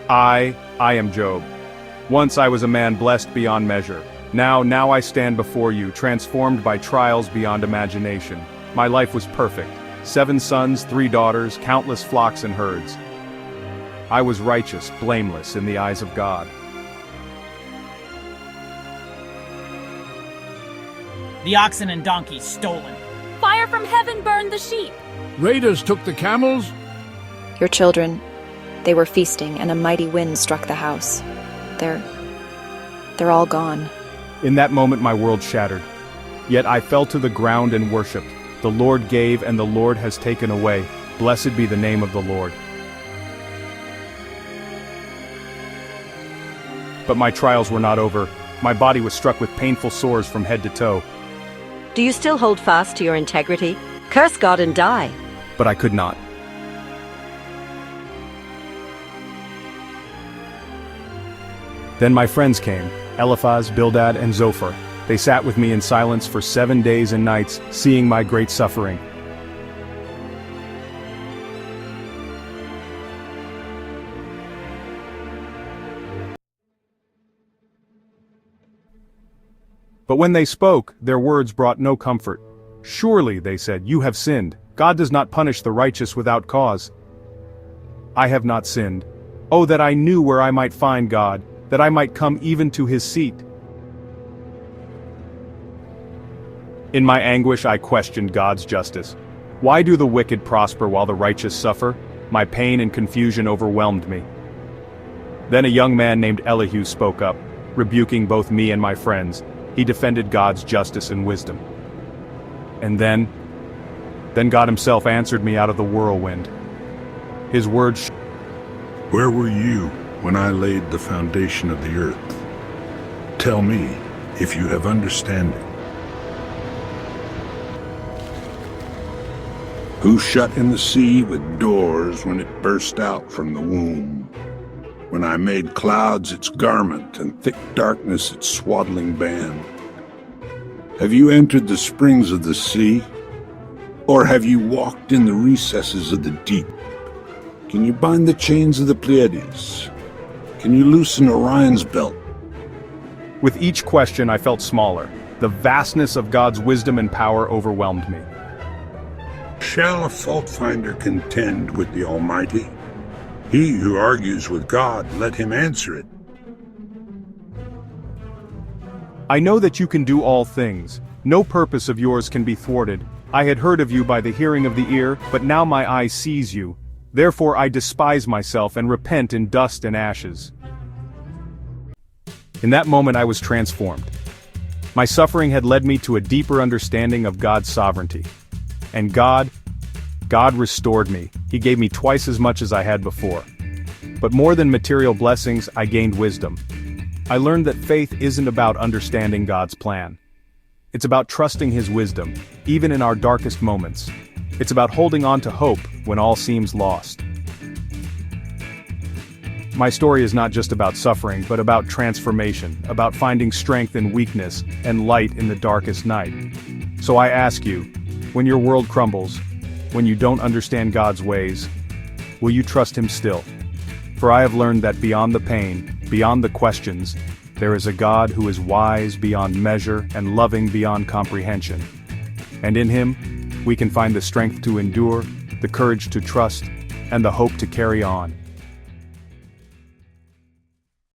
I am Job. Once I was a man blessed beyond measure. Now I stand before you, transformed by trials beyond imagination. My life was perfect. 7 sons, 3 daughters, countless flocks and herds. I was righteous, blameless in the eyes of God. The oxen and donkeys stolen. Fire from heaven burned the sheep. Raiders took the camels. Your children, they were feasting, and a mighty wind struck the house. They're all gone. In that moment my world shattered. Yet I fell to the ground and worshipped. The Lord gave and the Lord has taken away. Blessed be the name of the Lord. But my trials were not over. My body was struck with painful sores from head to toe. Do you still hold fast to your integrity? Curse God and die. But I could not. Then my friends came, Eliphaz, Bildad, and Zophar. They sat with me in silence for 7 days and nights, seeing my great suffering. But when they spoke, their words brought no comfort. Surely, they said, you have sinned. God does not punish the righteous without cause. I have not sinned. Oh, that I knew where I might find God, that I might come even to his seat. In my anguish I questioned God's justice. Why do the wicked prosper while the righteous suffer? My pain and confusion overwhelmed me. Then a young man named Elihu spoke up, rebuking both me and my friends. He defended God's justice and wisdom. And then God himself answered me out of the whirlwind. His words, Where were you when I laid the foundation of the earth? Tell me, if you have understanding. Who shut in the sea with doors when it burst out from the womb? When I made clouds its garment and thick darkness its swaddling band? Have you entered the springs of the sea? Or have you walked in the recesses of the deep? Can you bind the chains of the Pleiades? Can you loosen Orion's belt? With each question I felt smaller. The vastness of God's wisdom and power overwhelmed me. Shall a fault finder contend with the Almighty? He who argues with God, let him answer it. I know that you can do all things. No purpose of yours can be thwarted. I had heard of you by the hearing of the ear, but now my eye sees you. Therefore I despise myself and repent in dust and ashes. In that moment I was transformed. My suffering had led me to a deeper understanding of God's sovereignty. And God restored me. He gave me twice as much as I had before. But more than material blessings, I gained wisdom. I learned that faith isn't about understanding God's plan. It's about trusting his wisdom, even in our darkest moments. It's about holding on to hope when all seems lost. My story is not just about suffering, but about transformation, about finding strength in weakness and light in the darkest night. So I ask you, when your world crumbles, when you don't understand God's ways, will you trust him still? For I have learned that beyond the pain, beyond the questions, there is a God who is wise beyond measure and loving beyond comprehension. And in him, we can find the strength to endure, the courage to trust, and the hope to carry on.